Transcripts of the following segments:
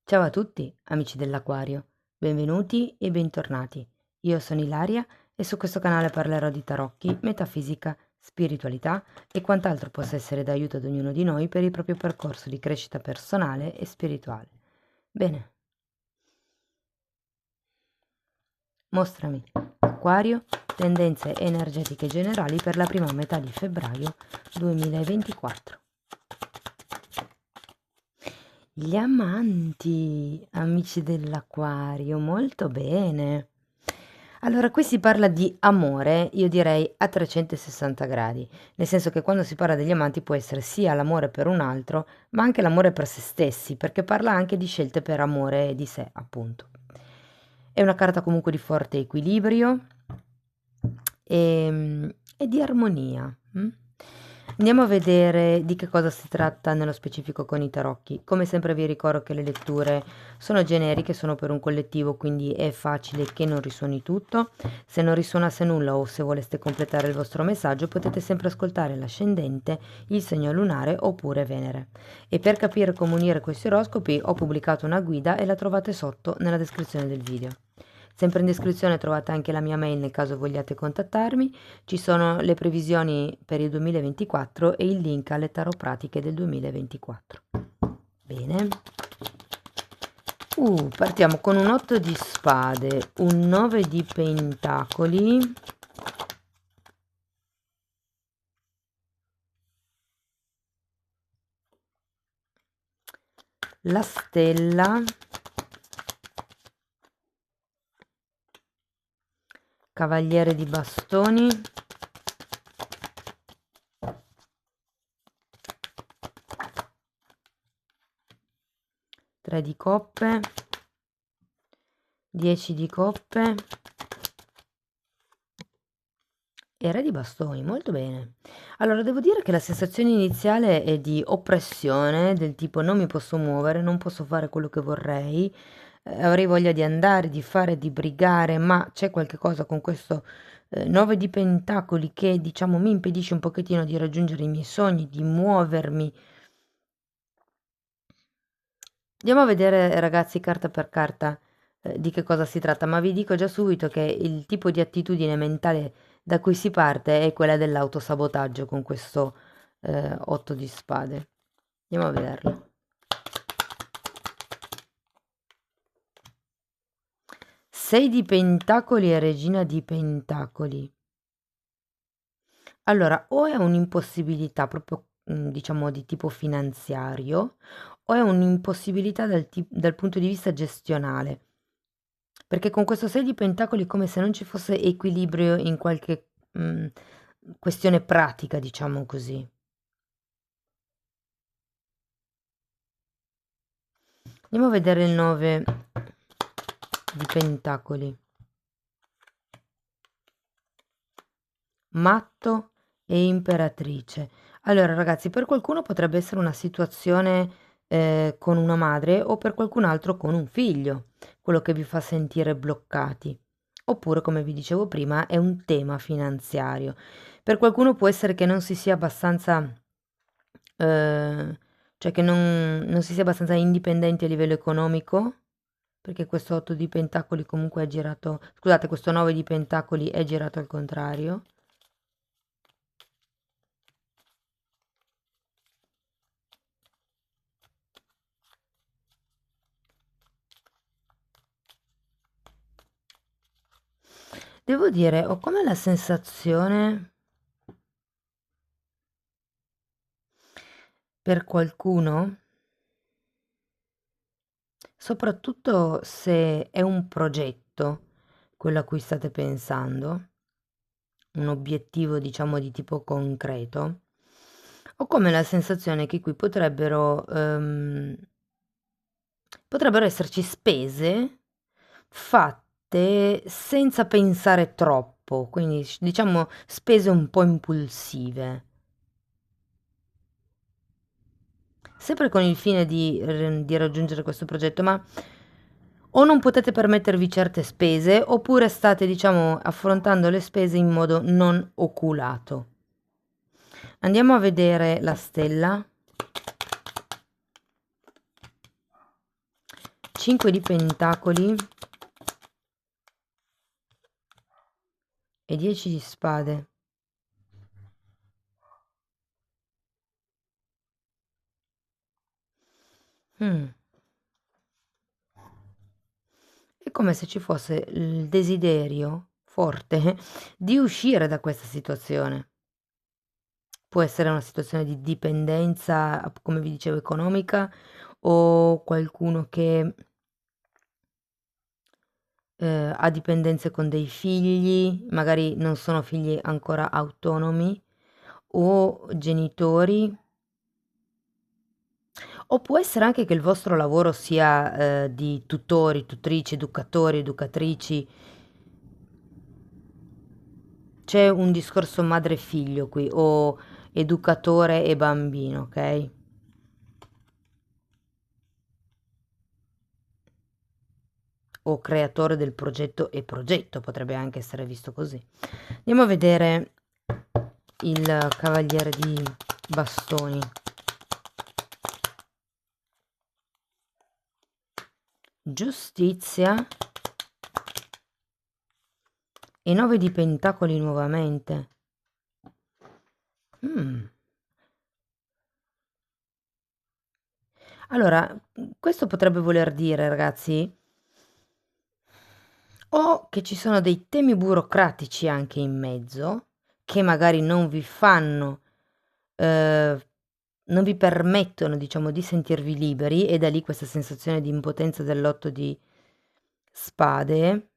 Ciao a tutti, amici dell'Aquario, benvenuti e bentornati. Io sono Ilaria e su questo canale parlerò di tarocchi, metafisica, spiritualità e quant'altro possa essere d'aiuto ad ognuno di noi per il proprio percorso di crescita personale e spirituale. Bene, mostrami, Acquario, tendenze energetiche generali per la prima metà di febbraio 2024. Gli amanti, amici dell'Aquario, molto bene. Allora, qui si parla di amore, io direi a 360 gradi, nel senso che quando si parla degli amanti può essere sia l'amore per un altro, ma anche l'amore per se stessi, perché parla anche di scelte per amore di sé, appunto. È una carta comunque di forte equilibrio e di armonia. Andiamo a vedere di che cosa si tratta nello specifico con i tarocchi. Come sempre vi ricordo che le letture sono generiche, sono per un collettivo, quindi è facile che non risuoni tutto. Se non risuonasse nulla o se voleste completare il vostro messaggio, potete sempre ascoltare l'ascendente, il segno lunare oppure Venere. E per capire come unire questi oroscopi ho pubblicato una guida e la trovate sotto nella descrizione del video. Sempre in descrizione trovate anche la mia mail nel caso vogliate contattarmi, ci sono le previsioni per il 2024 e il link alle tarot pratiche del 2024. Bene. Partiamo con un 8 di spade, un 9 di pentacoli, la stella, cavaliere di bastoni, tre di coppe, 10 di coppe e re di bastoni, molto bene. Allora, devo dire che la sensazione iniziale è di oppressione, del tipo non mi posso muovere, non posso fare quello che vorrei, avrei voglia di andare, di fare, di brigare, ma c'è qualche cosa con questo 9 di pentacoli che, diciamo, mi impedisce un pochettino di raggiungere i miei sogni, di muovermi. Andiamo a vedere, ragazzi, carta per carta, di che cosa si tratta, ma vi dico già subito che il tipo di attitudine mentale da cui si parte è quella dell'autosabotaggio con questo 8 di spade. Andiamo a vederlo. 6 di pentacoli e regina di pentacoli. Allora, o è un'impossibilità proprio, diciamo di tipo finanziario, o è un'impossibilità dal punto di vista gestionale. Perché con questo 6 di pentacoli è come se non ci fosse equilibrio in qualche questione pratica, diciamo così. Andiamo a vedere il 9 di pentacoli. Matto e imperatrice. Allora, ragazzi, per qualcuno potrebbe essere una situazione con una madre o per qualcun altro con un figlio, quello che vi fa sentire bloccati. Oppure, come vi dicevo prima, è un tema finanziario. Per qualcuno può essere che non si sia abbastanza, cioè che non si sia abbastanza indipendenti a livello economico, perché questo 8 di pentacoli comunque è girato, scusate, questo 9 di pentacoli è girato al contrario. Devo dire, ho come la sensazione per qualcuno, soprattutto se è un progetto quello a cui state pensando, un obiettivo diciamo di tipo concreto, ho come la sensazione che qui potrebbero esserci spese fatte senza pensare troppo, quindi diciamo spese un po' impulsive. Sempre con il fine di raggiungere questo progetto, ma o non potete permettervi certe spese, oppure state, diciamo, affrontando le spese in modo non oculato. Andiamo a vedere la stella. 5 di pentacoli e 10 di spade. È come se ci fosse il desiderio forte di uscire da questa situazione. Può essere una situazione di dipendenza, come vi dicevo, economica, o qualcuno che ha dipendenze con dei figli, magari non sono figli ancora autonomi, o genitori, o può essere anche che il vostro lavoro sia di tutori, tutrici, educatori, educatrici. C'è un discorso madre e figlio qui, o educatore e bambino, ok? O creatore del progetto e progetto, potrebbe anche essere visto così. Andiamo a vedere il cavaliere di bastoni. Giustizia e 9 di pentacoli nuovamente. Allora, questo potrebbe voler dire, ragazzi, o che ci sono dei temi burocratici anche in mezzo, che magari non vi fanno, non vi permettono, diciamo, di sentirvi liberi, e da lì questa sensazione di impotenza dell'8 di spade.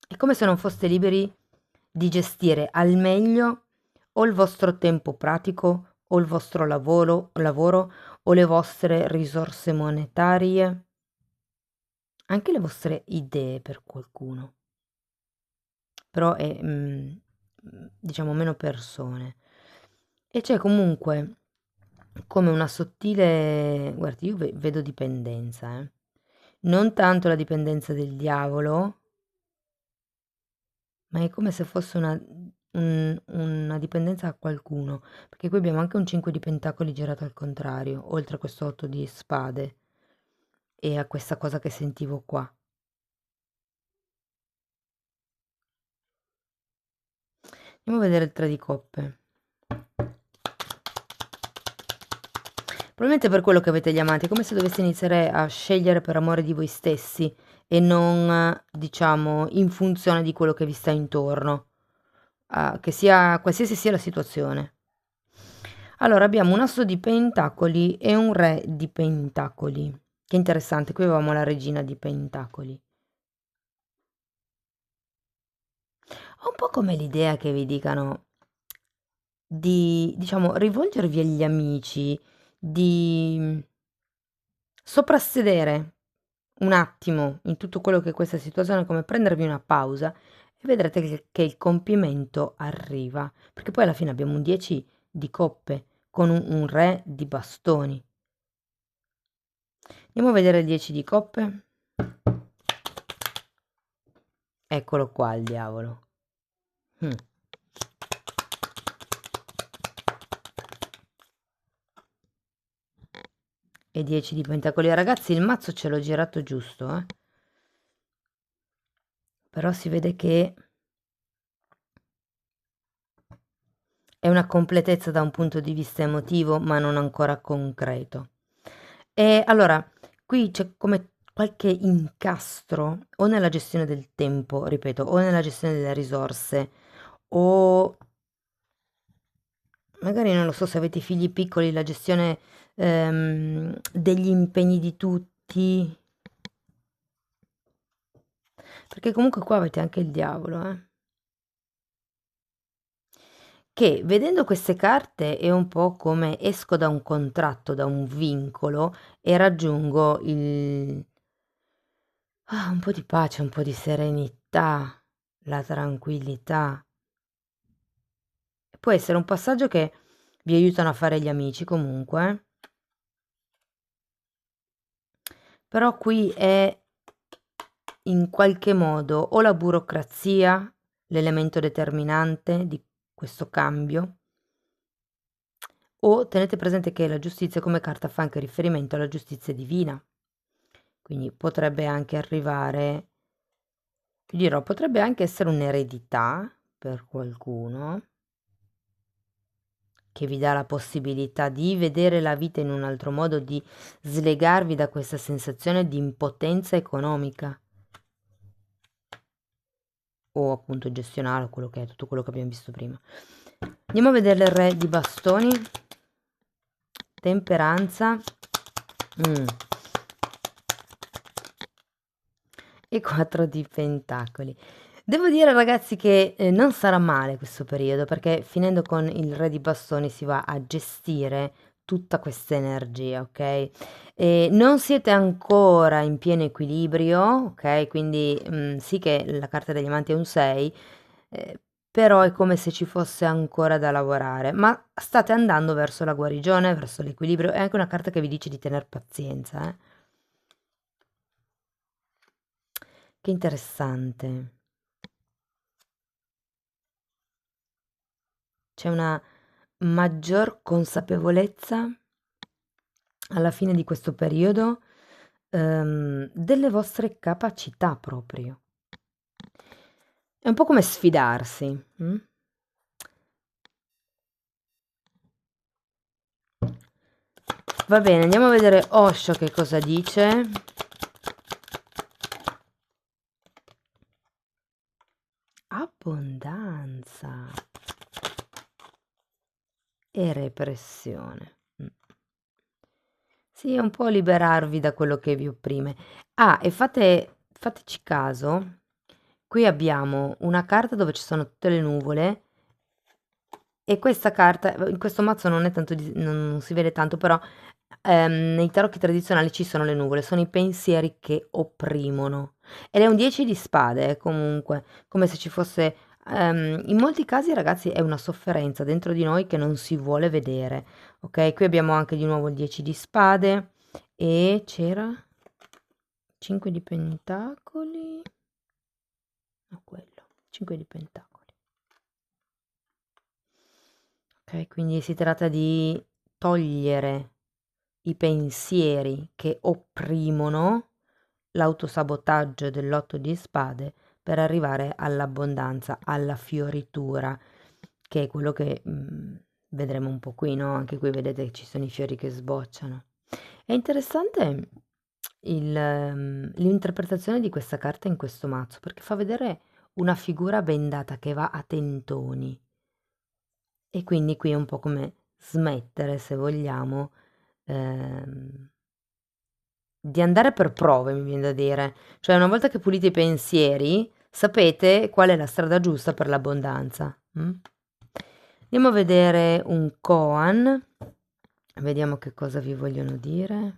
È come se non foste liberi di gestire al meglio o il vostro tempo pratico, o il vostro lavoro, o le vostre risorse monetarie, anche le vostre idee per qualcuno, però è diciamo meno persone. E c'è comunque come una sottile, guardi, io vedo dipendenza, non tanto la dipendenza del diavolo, ma è come se fosse una dipendenza a qualcuno, perché qui abbiamo anche un 5 di pentacoli girato al contrario, oltre a questo 8 di spade e a questa cosa che sentivo qua. Andiamo a vedere il 3 di coppe. Probabilmente per quello che avete gli amanti, è come se doveste iniziare a scegliere per amore di voi stessi e non, diciamo, in funzione di quello che vi sta intorno, che sia qualsiasi sia la situazione. Allora, abbiamo un asso di pentacoli e un re di pentacoli. Che interessante, qui avevamo la regina di pentacoli. Ho un po' come l'idea che vi dicano di, diciamo, rivolgervi agli amici, di soprassedere un attimo in tutto quello che è questa situazione, come prendervi una pausa, e vedrete che il compimento arriva, perché poi alla fine abbiamo un 10 di coppe con un re di bastoni. Andiamo a vedere il 10 di coppe. Eccolo qua il diavolo. E 10 di pentacoli. Ragazzi, il mazzo ce l'ho girato giusto, però si vede che è una completezza da un punto di vista emotivo, ma non ancora concreto. E allora, qui c'è come qualche incastro o nella gestione del tempo, ripeto, o nella gestione delle risorse, o magari non lo so, se avete figli piccoli, la gestione degli impegni di tutti, perché comunque qua avete anche il diavolo, che vedendo queste carte è un po' come esco da un contratto, da un vincolo, e raggiungo un po' di pace, un po' di serenità, la tranquillità. Può essere un passaggio che vi aiutano a fare gli amici comunque, però qui è in qualche modo o la burocrazia l'elemento determinante di questo cambio, o tenete presente che la giustizia come carta fa anche riferimento alla giustizia divina, quindi potrebbe anche arrivare, vi dirò, potrebbe anche essere un'eredità per qualcuno che vi dà la possibilità di vedere la vita in un altro modo, di slegarvi da questa sensazione di impotenza economica o appunto gestionale, o quello che è, tutto quello che abbiamo visto prima. Andiamo a vedere il re di bastoni, temperanza e 4 di pentacoli. Devo dire ragazzi che non sarà male questo periodo, perché finendo con il re di bastoni si va a gestire tutta questa energia, ok? E non siete ancora in pieno equilibrio, ok? Quindi sì che la carta degli amanti è un 6, però è come se ci fosse ancora da lavorare, ma state andando verso la guarigione, verso l'equilibrio. È anche una carta che vi dice di tener pazienza, Che interessante. C'è una maggior consapevolezza alla fine di questo periodo, delle vostre capacità proprio. È un po' come sfidarsi. Va bene, andiamo a vedere Osho che cosa dice. Abbondanza e repressione. Sì, è un po' liberarvi da quello che vi opprime. Ah, e fateci caso, qui abbiamo una carta dove ci sono tutte le nuvole e questa carta, in questo mazzo non è tanto, non si vede tanto, però nei tarocchi tradizionali ci sono le nuvole, sono i pensieri che opprimono. Ed è un 10 di spade, comunque, come se ci fosse, in molti casi ragazzi è una sofferenza dentro di noi che non si vuole vedere, ok? Qui abbiamo anche di nuovo il 10 di spade e c'era 5 di pentacoli, no quello, 5 di pentacoli. Ok, quindi si tratta di togliere i pensieri che opprimono, l'autosabotaggio dell'8 di spade per arrivare all'abbondanza, alla fioritura, che è quello che vedremo un po' qui, no? Anche qui vedete che ci sono i fiori che sbocciano. È interessante l'interpretazione di questa carta in questo mazzo, perché fa vedere una figura bendata che va a tentoni. E quindi qui è un po' come smettere, se vogliamo, di andare per prove, mi viene da dire. Cioè, una volta che pulite i pensieri, sapete qual è la strada giusta per l'abbondanza. Andiamo a vedere un koan, vediamo che cosa vi vogliono dire.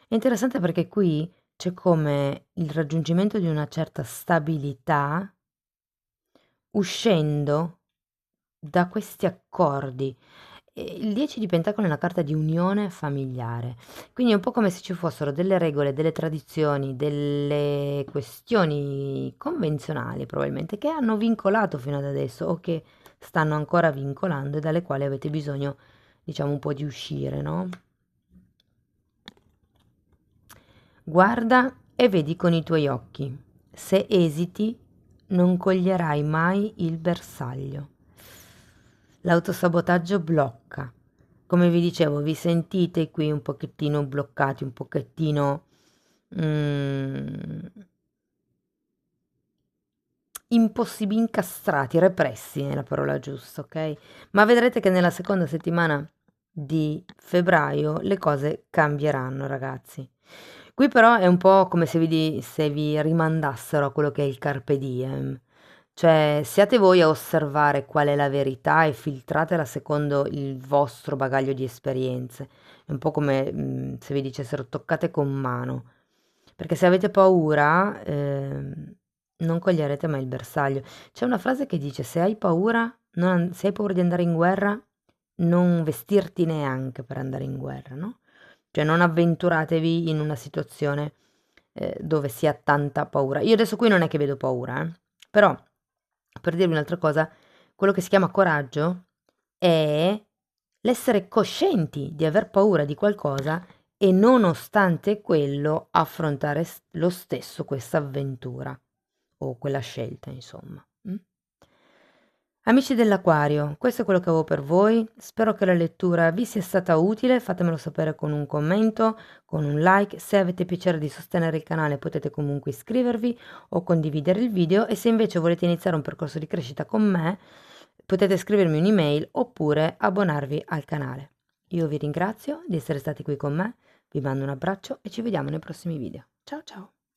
È interessante perché qui c'è come il raggiungimento di una certa stabilità uscendo da questi accordi. Il 10 di pentacoli è una carta di unione familiare, quindi è un po' come se ci fossero delle regole, delle tradizioni, delle questioni convenzionali probabilmente che hanno vincolato fino ad adesso o che stanno ancora vincolando e dalle quali avete bisogno, diciamo, un po' di uscire, no? Guarda e vedi con i tuoi occhi. Se esiti, non coglierai mai il bersaglio. L'autosabotaggio blocca. Come vi dicevo, vi sentite qui un pochettino bloccati, un pochettino incastrati, repressi è la parola giusta, ok? Ma vedrete che nella seconda settimana di febbraio le cose cambieranno, ragazzi. Qui però è un po' come se vi rimandassero a quello che è il carpe diem. Cioè, siate voi a osservare qual è la verità e filtratela secondo il vostro bagaglio di esperienze. È un po' come se vi dicessero toccate con mano. Perché se avete paura, non coglierete mai il bersaglio. C'è una frase che dice: se hai paura, se hai paura di andare in guerra, non vestirti neanche per andare in guerra, no? cioè non avventuratevi in una situazione dove si ha tanta paura. Io adesso qui non è che vedo paura, però per dirvi un'altra cosa, quello che si chiama coraggio è l'essere coscienti di aver paura di qualcosa e nonostante quello affrontare lo stesso questa avventura o quella scelta, insomma. Amici dell'Aquario, questo è quello che avevo per voi. Spero che la lettura vi sia stata utile. Fatemelo sapere con un commento, con un like. Se avete piacere di sostenere il canale potete comunque iscrivervi o condividere il video, e se invece volete iniziare un percorso di crescita con me potete scrivermi un'email oppure abbonarvi al canale. Io vi ringrazio di essere stati qui con me, vi mando un abbraccio e ci vediamo nei prossimi video. Ciao ciao!